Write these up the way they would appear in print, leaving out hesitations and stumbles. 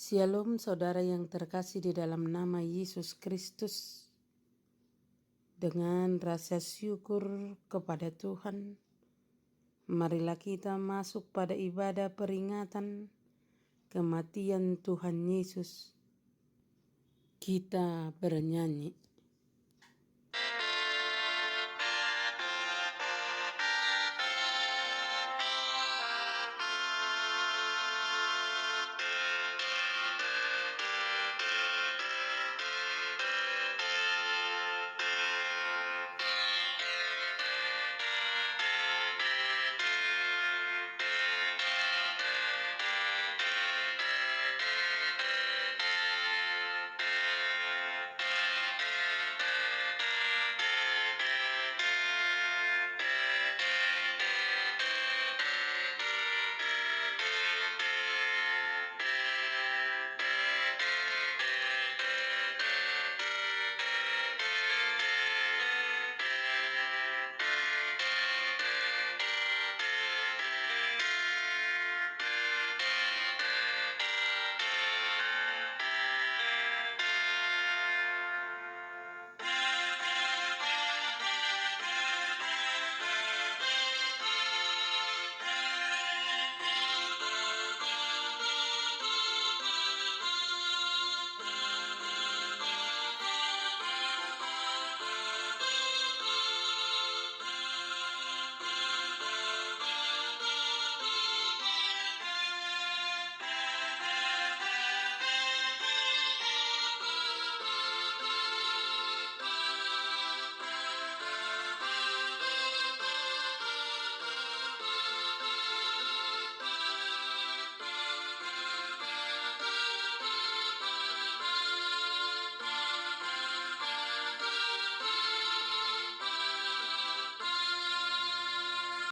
Shalom saudara yang terkasih di dalam nama Yesus Kristus. Dengan rasa syukur kepada Tuhan, marilah kita masuk pada ibadah peringatan kematian Tuhan Yesus. Kita bernyanyi.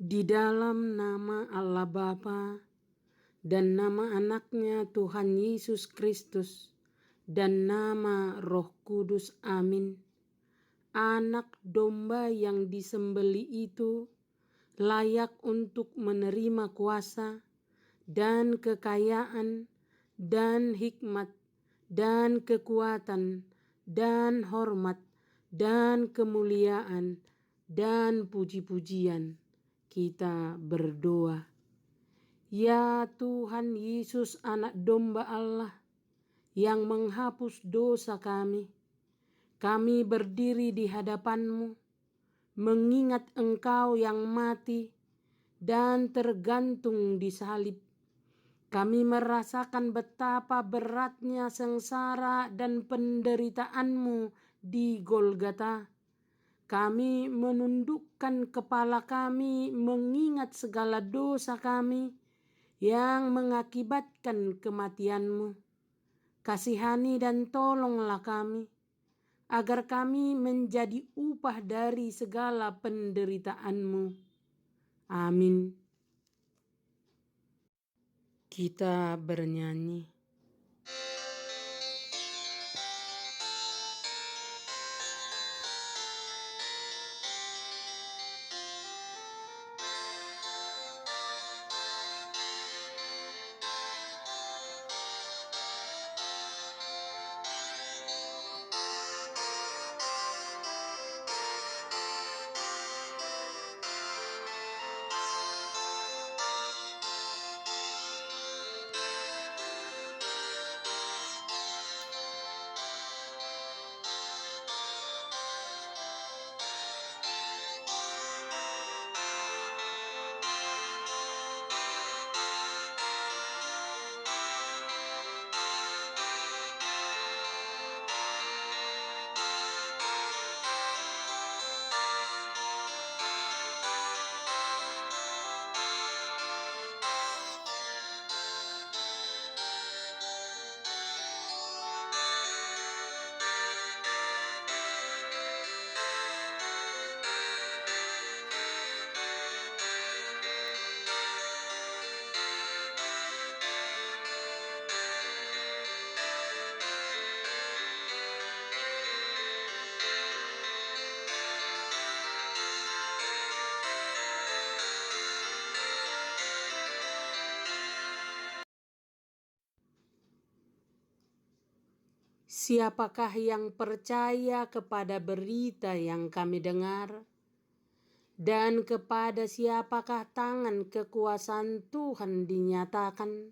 Di dalam nama Allah Bapa dan nama anaknya Tuhan Yesus Kristus dan nama Roh Kudus, amin. Anak domba yang disembelih itu layak untuk menerima kuasa dan kekayaan dan hikmat dan kekuatan dan hormat dan kemuliaan dan puji-pujian. Kita berdoa. Ya Tuhan Yesus, anak domba Allah yang menghapus dosa kami berdiri di hadapan-Mu, mengingat Engkau yang mati dan tergantung di salib. Kami merasakan betapa beratnya sengsara dan penderitaan-Mu di Golgota. Kami menundukkan kepala kami mengingat segala dosa kami yang mengakibatkan kematian-Mu. Kasihani dan tolonglah kami, agar kami menjadi upah dari segala penderitaan-Mu. Amin. Kita bernyanyi. Siapakah yang percaya kepada berita yang kami dengar? Dan kepada siapakah tangan kekuasaan Tuhan dinyatakan?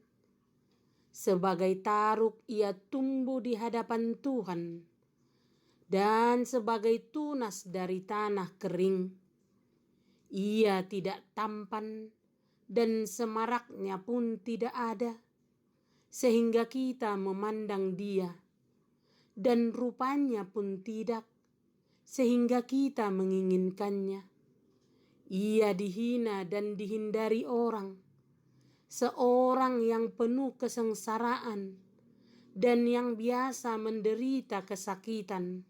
Sebagai taruk ia tumbuh di hadapan Tuhan, dan sebagai tunas dari tanah kering. Ia tidak tampan, dan semaraknya pun tidak ada, sehingga kita memandang dia, dan rupanya pun tidak, sehingga kita menginginkannya. Ia dihina dan dihindari orang, seorang yang penuh kesengsaraan dan yang biasa menderita kesakitan.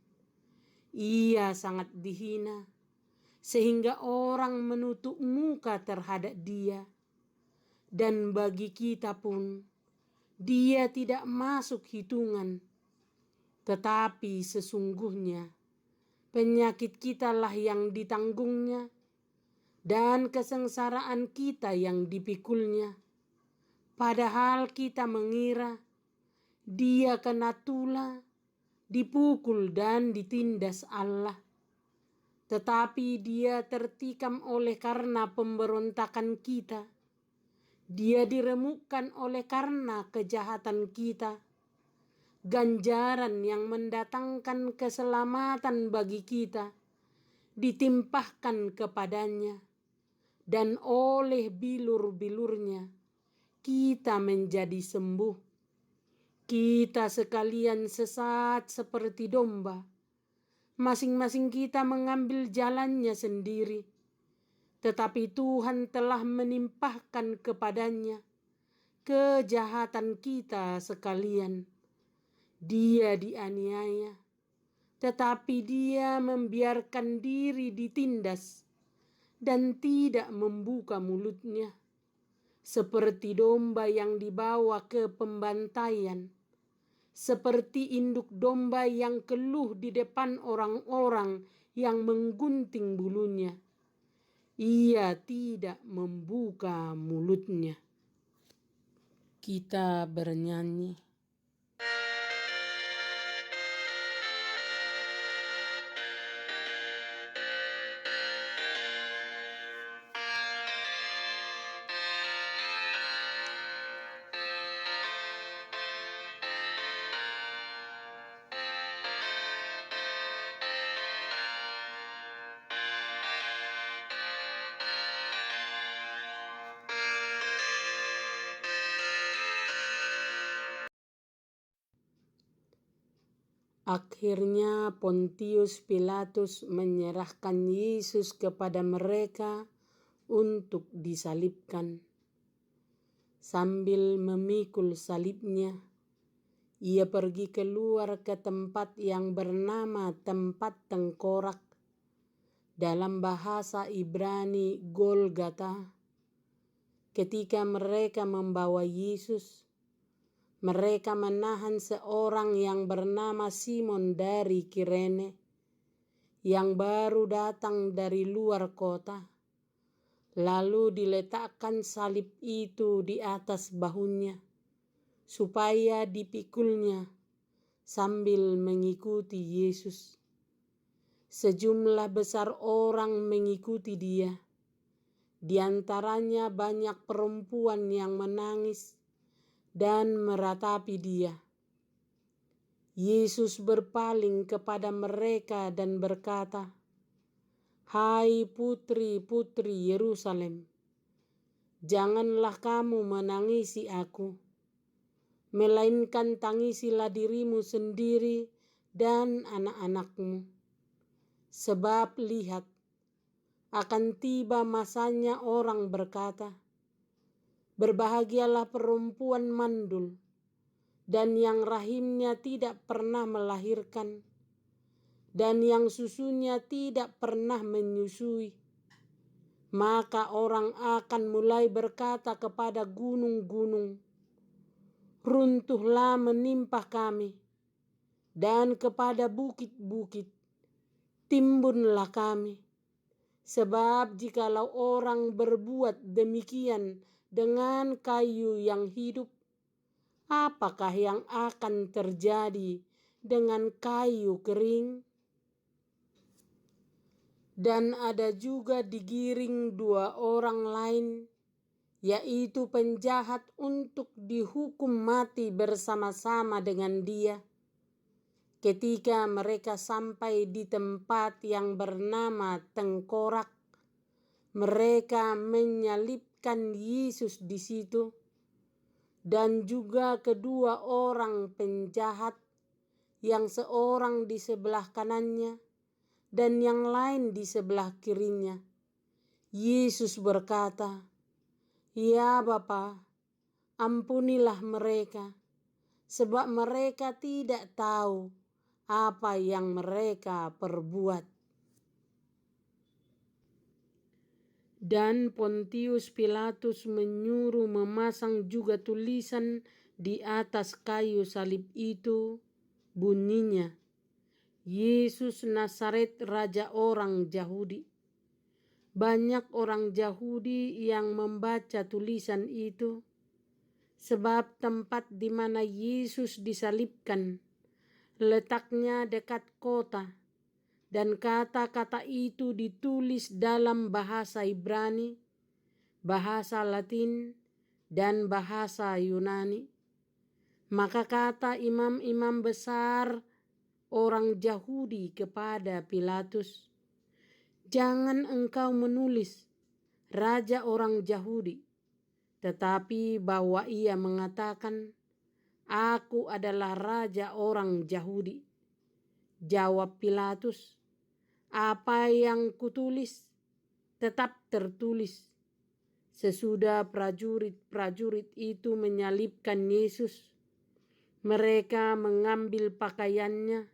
Ia sangat dihina, sehingga orang menutup muka terhadap dia. Dan bagi kita pun, dia tidak masuk hitungan. Tetapi sesungguhnya, penyakit kitalah yang ditanggungnya, dan kesengsaraan kita yang dipikulnya. Padahal kita mengira dia kena tula, dipukul dan ditindas Allah. Tetapi dia tertikam oleh karena pemberontakan kita. Dia diremukkan oleh karena kejahatan kita. Ganjaran yang mendatangkan keselamatan bagi kita ditimpahkan kepadanya. Dan oleh bilur-bilurnya kita menjadi sembuh. Kita sekalian sesat seperti domba. Masing-masing kita mengambil jalannya sendiri. Tetapi Tuhan telah menimpahkan kepadanya kejahatan kita sekalian. Dia dianiaya, tetapi dia membiarkan diri ditindas dan tidak membuka mulutnya, seperti domba yang dibawa ke pembantaian, seperti induk domba yang keluh di depan orang-orang yang menggunting bulunya. Ia tidak membuka mulutnya. Kita bernyanyi. Akhirnya Pontius Pilatus menyerahkan Yesus kepada mereka untuk disalibkan. Sambil memikul salibnya, ia pergi keluar ke tempat yang bernama tempat tengkorak, dalam bahasa Ibrani Golgata. Ketika mereka membawa Yesus, mereka menahan seorang yang bernama Simon dari Kirene, yang baru datang dari luar kota. Lalu diletakkan salib itu di atas bahunya, supaya dipikulnya sambil mengikuti Yesus. Sejumlah besar orang mengikuti dia. Di antaranya banyak perempuan yang menangis dan meratapi dia. Yesus berpaling kepada mereka dan berkata, "Hai putri-putri Yerusalem, janganlah kamu menangisi aku, melainkan tangisilah dirimu sendiri dan anak-anakmu. Sebab lihat, akan tiba masanya orang berkata, berbahagialah perempuan mandul dan yang rahimnya tidak pernah melahirkan, dan yang susunya tidak pernah menyusui. Maka orang akan mulai berkata kepada gunung-gunung, runtuhlah menimpa kami, dan kepada bukit-bukit, timbunlah kami. Sebab jikalau orang berbuat demikian dengan kayu yang hidup, apakah yang akan terjadi dengan kayu kering, dan ada juga digiring 2 orang lain, yaitu penjahat, untuk dihukum mati bersama-sama dengan dia. Ketika mereka sampai di tempat yang bernama Tengkorak, mereka menyalibkan Yesus di situ, dan juga kedua orang penjahat, yang seorang di sebelah kanannya dan yang lain di sebelah kirinya. Yesus berkata, "Ya Bapa, ampunilah mereka, sebab mereka tidak tahu apa yang mereka perbuat." Dan Pontius Pilatus menyuruh memasang juga tulisan di atas kayu salib itu, bunyinya, "Yesus Nazaret, Raja orang Yahudi." Banyak orang Yahudi yang membaca tulisan itu, sebab tempat di mana Yesus disalibkan letaknya dekat kota, dan kata-kata itu ditulis dalam bahasa Ibrani, bahasa Latin, dan bahasa Yunani. Maka kata imam-imam besar orang Yahudi kepada Pilatus, "Jangan engkau menulis Raja orang Yahudi, tetapi bahwa ia mengatakan, 'Aku adalah Raja orang Yahudi.'" Jawab Pilatus, "Apa yang kutulis tetap tertulis." Sesudah prajurit-prajurit itu menyalibkan Yesus, mereka mengambil pakaiannya,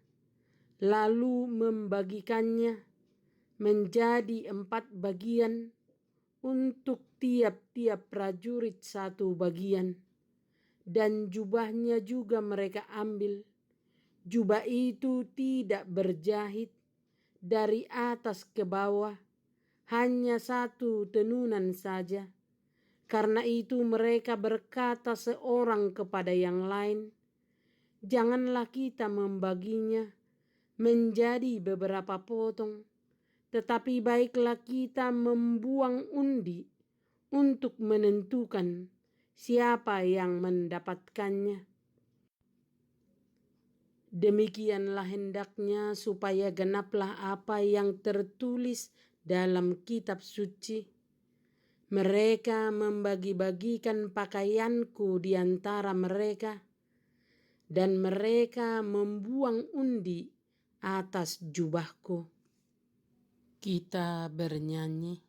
lalu membagikannya menjadi 4 bagian, untuk tiap-tiap prajurit 1 bagian. Dan jubahnya juga mereka ambil. Jubah itu tidak berjahit dari atas ke bawah, hanya 1 tenunan saja. Karena itu mereka berkata seorang kepada yang lain, "Janganlah kita membaginya menjadi beberapa potong, tetapi baiklah kita membuang undi untuk menentukan siapa yang mendapatkannya." Demikianlah hendaknya supaya genaplah apa yang tertulis dalam kitab suci, "Mereka membagi-bagikan pakaianku di antara mereka, dan mereka membuang undi atas jubahku." Kita bernyanyi.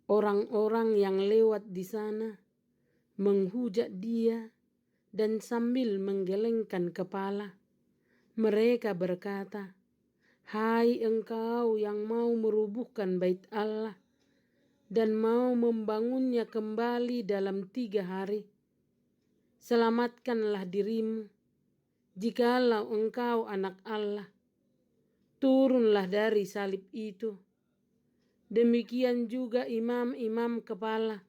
Orang-orang yang lewat di sana menghujat dia, dan sambil menggelengkan kepala, mereka berkata, "Hai engkau yang mau merubuhkan bait Allah dan mau membangunnya kembali dalam 3 hari, selamatkanlah dirimu. Jikalau engkau anak Allah, turunlah dari salib itu." Demikian juga imam-imam kepala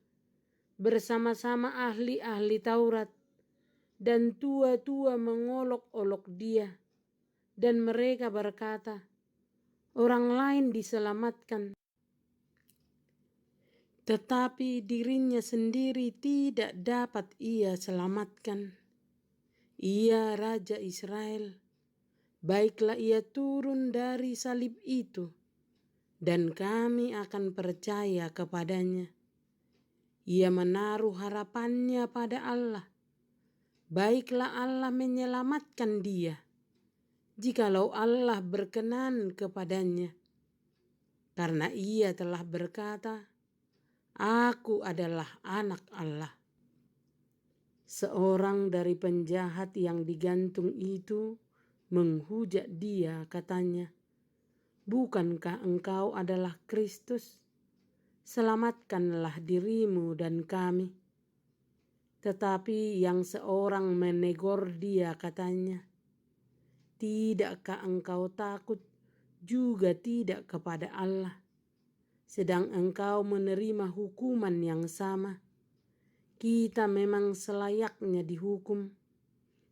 bersama-sama ahli-ahli Taurat dan tua-tua mengolok-olok dia, dan mereka berkata, "Orang lain diselamatkan, tetapi dirinya sendiri tidak dapat ia selamatkan. Ia Raja Israel, baiklah ia turun dari salib itu, dan kami akan percaya kepadanya." Ia menaruh harapannya pada Allah. Baiklah Allah menyelamatkan dia, jikalau Allah berkenan kepadanya. Karena ia telah berkata, Aku adalah anak Allah. Seorang dari penjahat yang digantung itu menghujat dia, katanya, "Bukankah engkau adalah Kristus? Selamatkanlah dirimu dan kami." Tetapi yang seorang menegur dia, katanya, "Tidakkah engkau takut juga tidak kepada Allah, sedang engkau menerima hukuman yang sama? Kita memang selayaknya dihukum,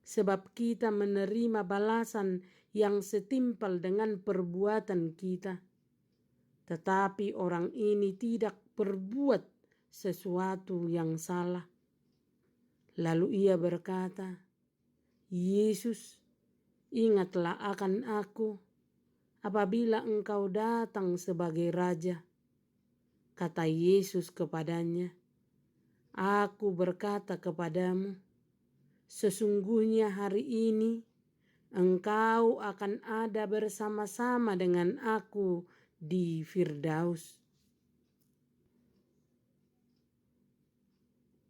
sebab kita menerima balasan yang setimpal dengan perbuatan kita. Tetapi orang ini tidak berbuat sesuatu yang salah." Lalu ia berkata, "Yesus, ingatlah akan aku apabila engkau datang sebagai Raja." Kata Yesus kepadanya, "Aku berkata kepadamu, sesungguhnya hari ini engkau akan ada bersama-sama dengan aku di Firdaus."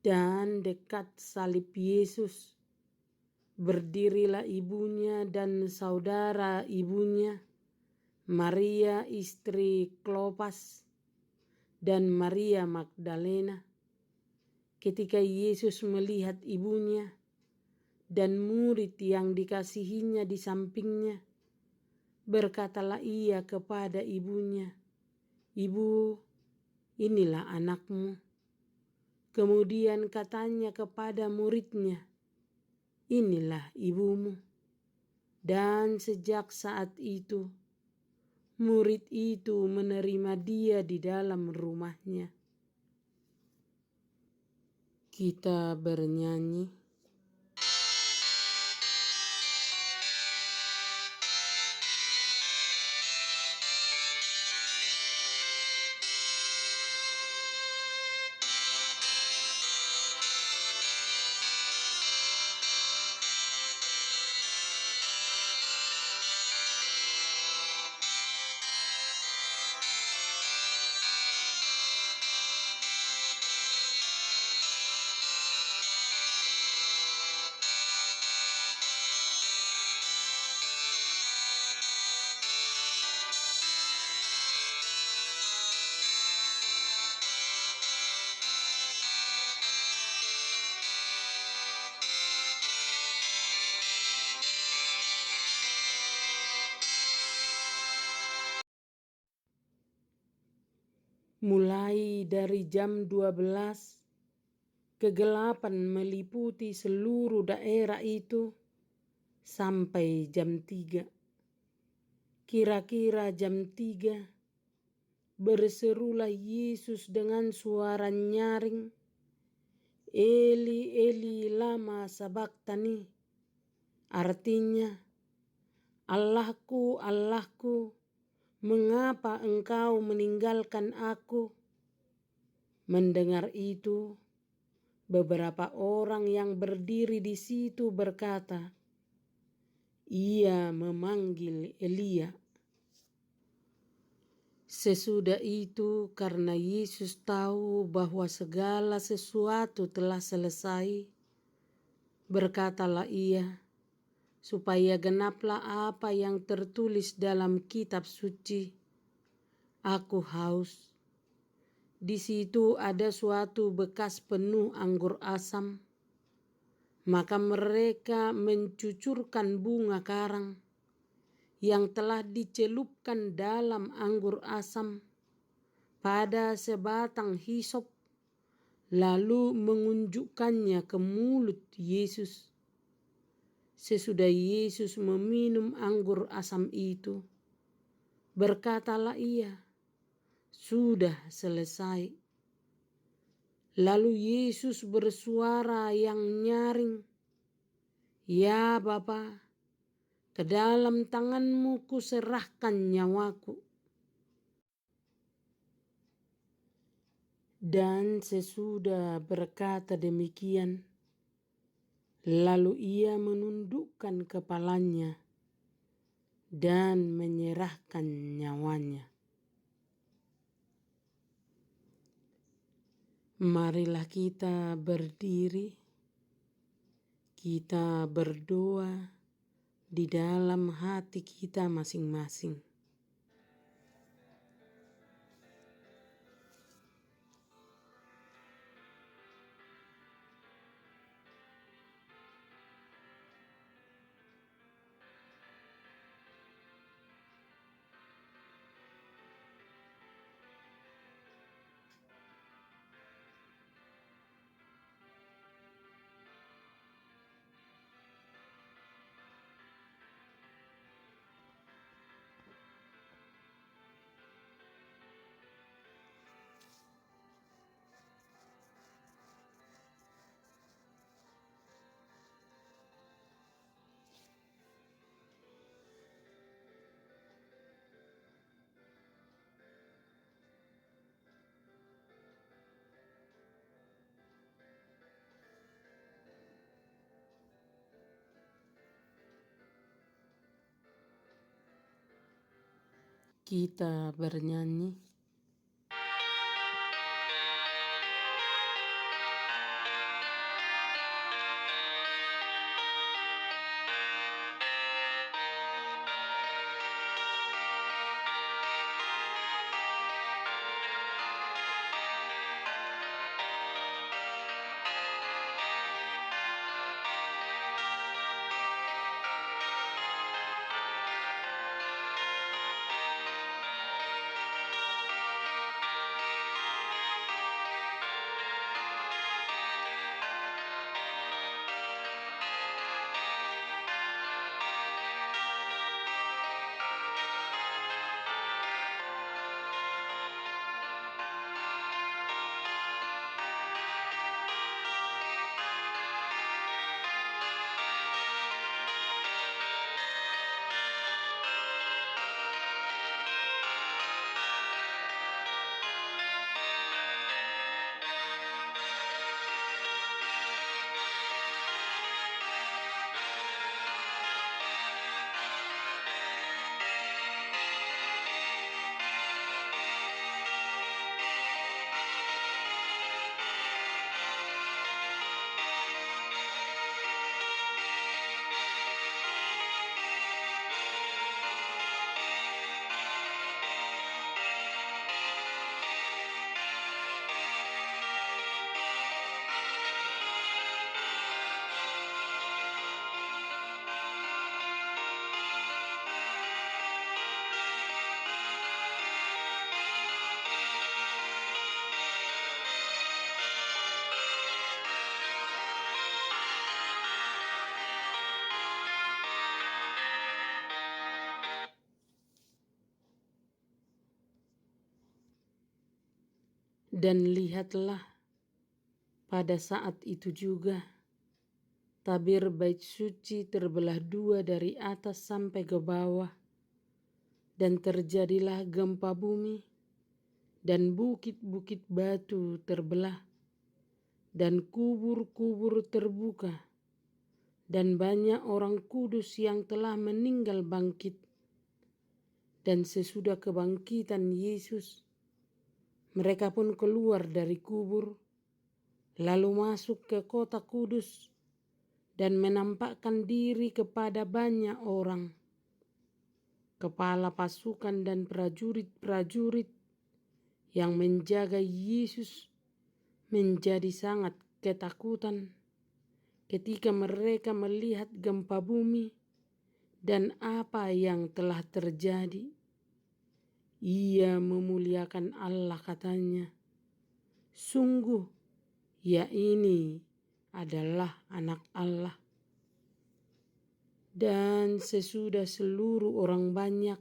Dan dekat salib Yesus berdirilah ibunya dan saudara ibunya, Maria istri Klopas dan Maria Magdalena. Ketika Yesus melihat ibunya dan murid yang dikasihinya di sampingnya, berkatalah ia kepada ibunya, "Ibu, inilah anakmu." Kemudian katanya kepada muridnya, "Inilah ibumu." Dan sejak saat itu, murid itu menerima dia di dalam rumahnya. Kita bernyanyi. Mulai dari jam 12, kegelapan meliputi seluruh daerah itu sampai jam 3. Kira-kira jam 3, berserulah Yesus dengan suara nyaring, "Eli, Eli, lama sabachthani." Artinya, "Allahku, Allahku, mengapa engkau meninggalkan aku?" Mendengar itu, beberapa orang yang berdiri di situ berkata, "Ia memanggil Elia." Sesudah itu, karena Yesus tahu bahwa segala sesuatu telah selesai, berkatalah ia, supaya genaplah apa yang tertulis dalam kitab suci, "Aku haus." Di situ ada suatu bekas penuh anggur asam. Maka mereka mencucurkan bunga karang yang telah dicelupkan dalam anggur asam pada sebatang hisop, lalu mengunjukkannya ke mulut Yesus. Sesudah Yesus meminum anggur asam itu, berkatalah ia, "Sudah selesai." Lalu Yesus bersuara yang nyaring, "Ya Bapa, ke dalam tanganmu kuserahkan nyawaku." Dan sesudah berkata demikian, lalu ia menundukkan kepalanya dan menyerahkan nyawanya. Marilah kita berdiri, kita berdoa di dalam hati kita masing-masing. Kita bernyanyi. Dan lihatlah, pada saat itu juga tabir bait suci terbelah dua dari atas sampai ke bawah, dan terjadilah gempa bumi, dan bukit-bukit batu terbelah, dan kubur-kubur terbuka, dan banyak orang kudus yang telah meninggal bangkit. Dan sesudah kebangkitan Yesus, mereka pun keluar dari kubur, lalu masuk ke kota kudus dan menampakkan diri kepada banyak orang. Kepala pasukan dan prajurit-prajurit yang menjaga Yesus menjadi sangat ketakutan ketika mereka melihat gempa bumi dan apa yang telah terjadi. Ia memuliakan Allah, katanya, "Sungguh, ya ini adalah anak Allah." Dan sesudah seluruh orang banyak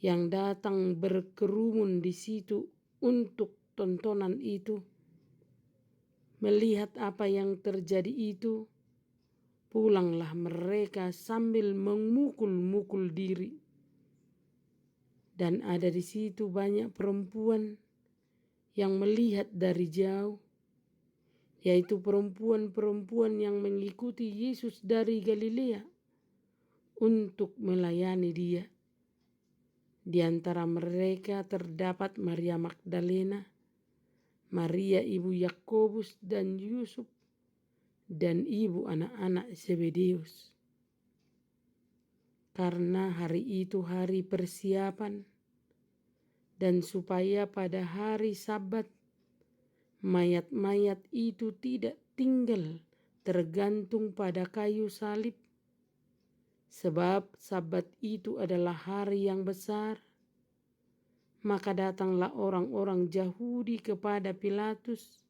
yang datang berkerumun di situ untuk tontonan itu, melihat apa yang terjadi itu, pulanglah mereka sambil memukul-mukul diri. Dan ada di situ banyak perempuan yang melihat dari jauh, yaitu perempuan-perempuan yang mengikuti Yesus dari Galilea untuk melayani Dia. Di antara mereka terdapat Maria Magdalena, Maria ibu Yakobus dan Yusuf, dan ibu anak-anak Zebedeus. Karena hari itu hari persiapan, dan supaya pada hari Sabat mayat-mayat itu tidak tinggal tergantung pada kayu salib, sebab Sabat itu adalah hari yang besar, maka datanglah orang-orang Yahudi kepada Pilatus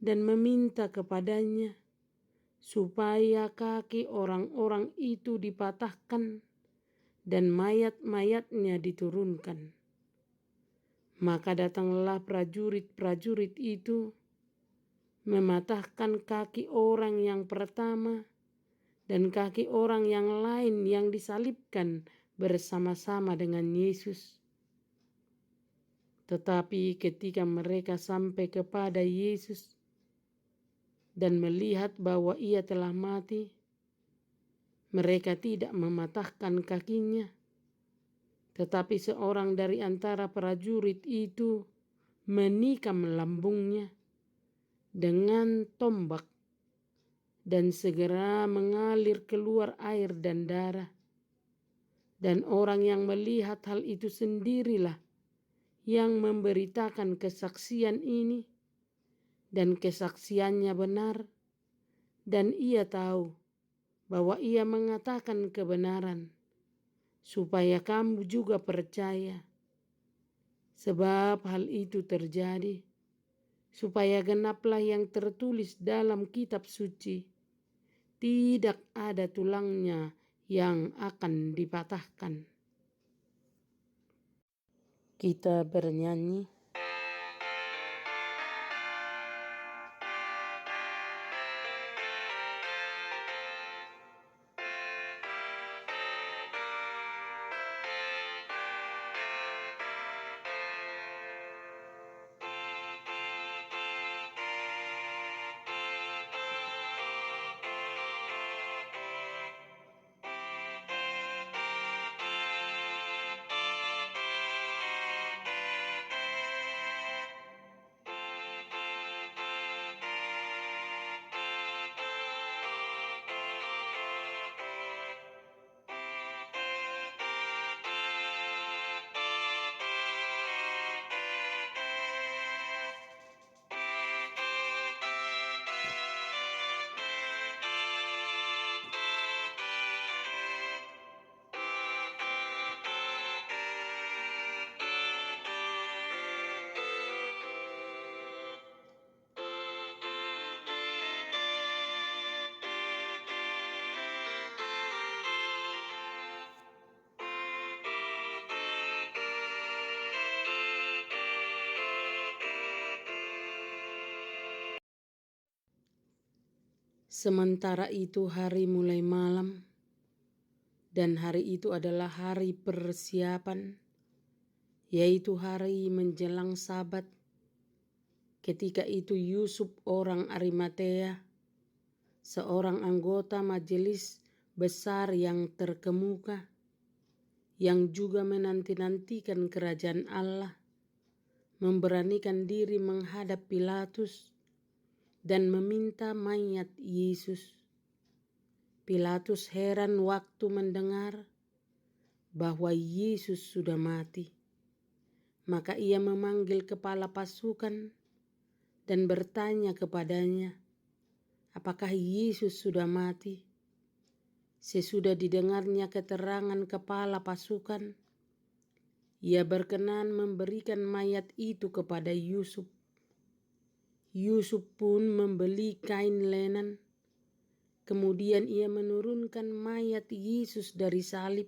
dan meminta kepadanya supaya kaki orang-orang itu dipatahkan dan mayat-mayatnya diturunkan. Maka datanglah prajurit-prajurit itu, mematahkan kaki orang yang pertama dan kaki orang yang lain yang disalibkan bersama-sama dengan Yesus. Tetapi ketika mereka sampai kepada Yesus dan melihat bahwa ia telah mati, mereka tidak mematahkan kakinya. Tetapi seorang dari antara prajurit itu menikam lambungnya dengan tombak, dan segera mengalir keluar air dan darah. Dan orang yang melihat hal itu sendirilah yang memberitakan kesaksian ini, dan kesaksiannya benar, dan ia tahu bahwa ia mengatakan kebenaran, supaya kamu juga percaya. Sebab hal itu terjadi supaya genaplah yang tertulis dalam kitab suci, tidak ada tulangnya yang akan dipatahkan. Kita bernyanyi. Sementara itu hari mulai malam, dan hari itu adalah hari persiapan, yaitu hari menjelang Sabat. Ketika itu Yusuf orang Arimatea, seorang anggota majelis besar yang terkemuka, yang juga menanti-nantikan kerajaan Allah, memberanikan diri menghadap Pilatus dan meminta mayat Yesus. Pilatus heran waktu mendengar bahwa Yesus sudah mati. Maka ia memanggil kepala pasukan dan bertanya kepadanya, apakah Yesus sudah mati? Sesudah didengarnya keterangan kepala pasukan, ia berkenan memberikan mayat itu kepada Yusuf. Yusuf pun membeli kain lenan. Kemudian ia menurunkan mayat Yesus dari salib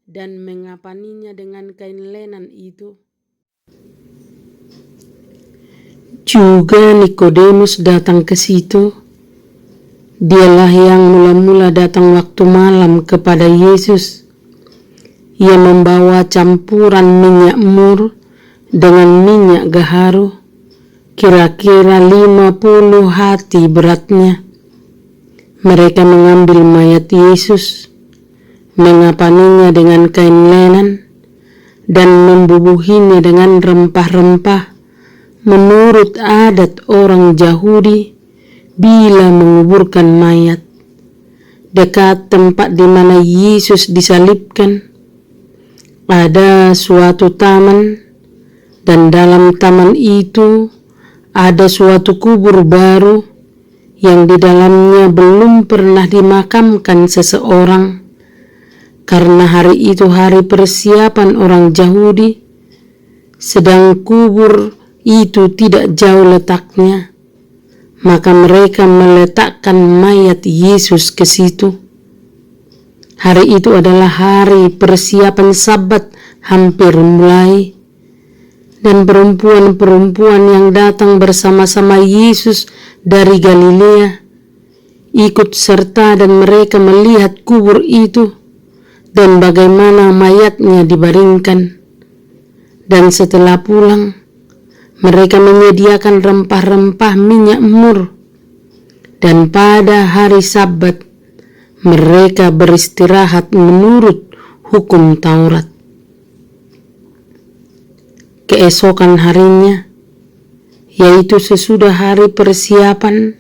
dan mengapaninya dengan kain lenan itu. Juga Nikodemus datang ke situ. Dialah yang mula-mula datang waktu malam kepada Yesus. Ia membawa campuran minyak mur dengan minyak gaharu, kira-kira 50 hati beratnya. Mereka mengambil mayat Yesus, mengapaninya dengan kain lenan, dan membubuhinya dengan rempah-rempah, menurut adat orang Yahudi, bila menguburkan mayat dekat tempat di mana Yesus disalibkan, ada suatu taman, dan dalam taman itu ada suatu kubur baru yang di dalamnya belum pernah dimakamkan seseorang, karena hari itu hari persiapan orang Yahudi, sedang kubur itu tidak jauh letaknya. Maka mereka meletakkan mayat Yesus ke situ. Hari itu adalah hari persiapan Sabat hampir mulai, dan perempuan-perempuan yang datang bersama-sama Yesus dari Galilea ikut serta, dan mereka melihat kubur itu dan bagaimana mayatnya dibaringkan. Dan setelah pulang, mereka menyediakan rempah-rempah minyak mur, dan pada hari Sabat mereka beristirahat menurut hukum Taurat. Keesokan harinya, yaitu sesudah hari persiapan,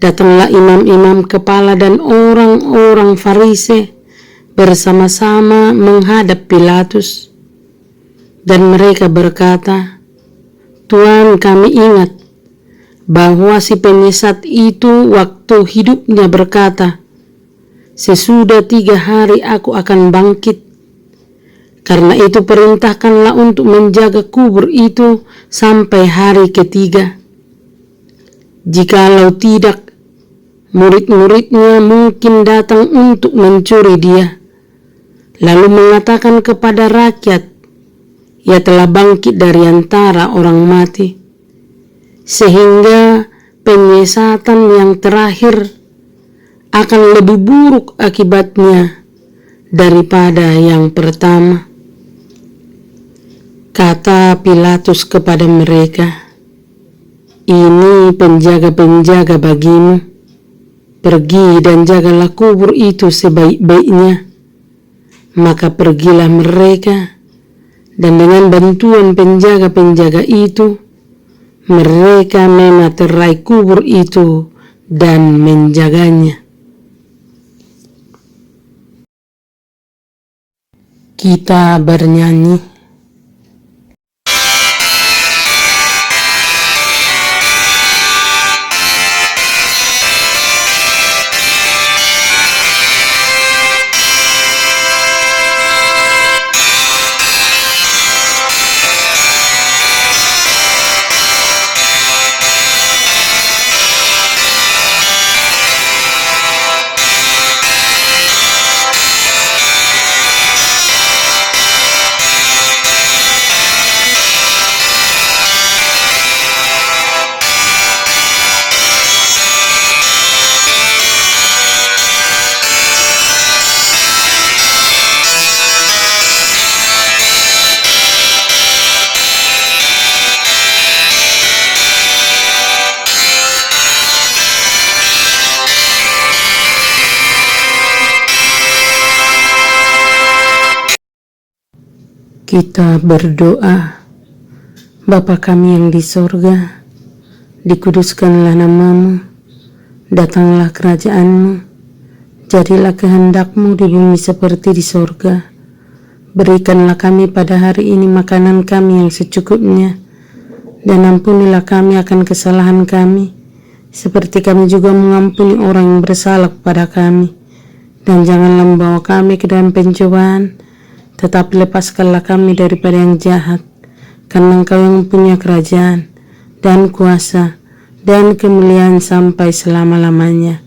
datanglah imam-imam kepala dan orang-orang Farisi bersama-sama menghadap Pilatus, dan mereka berkata, "Tuan, kami ingat bahwa si penyesat itu waktu hidupnya berkata, 'Sesudah 3 hari aku akan bangkit.' Karena itu perintahkanlah untuk menjaga kubur itu sampai hari ketiga. Jikalau tidak, murid-muridnya mungkin datang untuk mencuri dia, lalu mengatakan kepada rakyat, 'Ia telah bangkit dari antara orang mati,' sehingga penyesatan yang terakhir akan lebih buruk akibatnya daripada yang pertama." Kata Pilatus kepada mereka, "Ini penjaga-penjaga bagimu. Pergi dan jagalah kubur itu sebaik-baiknya." Maka pergilah mereka, dan dengan bantuan penjaga-penjaga itu, mereka mematerai kubur itu dan menjaganya. Kita bernyanyi. Kita berdoa. Bapa kami yang di sorga, dikuduskanlah namamu, datanglah kerajaanmu, jadilah kehendakmu di bumi seperti di sorga. Berikanlah kami pada hari ini makanan kami yang secukupnya, dan ampunilah kami akan kesalahan kami, seperti kami juga mengampuni orang yang bersalah kepada kami. Dan janganlah membawa kami ke dalam pencobaan, tetapi lepaskanlah kami daripada yang jahat, karena Engkau yang punya kerajaan, dan kuasa, dan kemuliaan sampai selama-lamanya.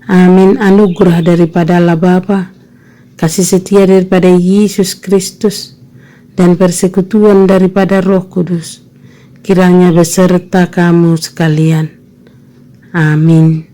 Amin. Anugerah daripada Allah Bapa, kasih setia daripada Yesus Kristus, dan persekutuan daripada Roh Kudus, kiranya beserta kamu sekalian. Amin.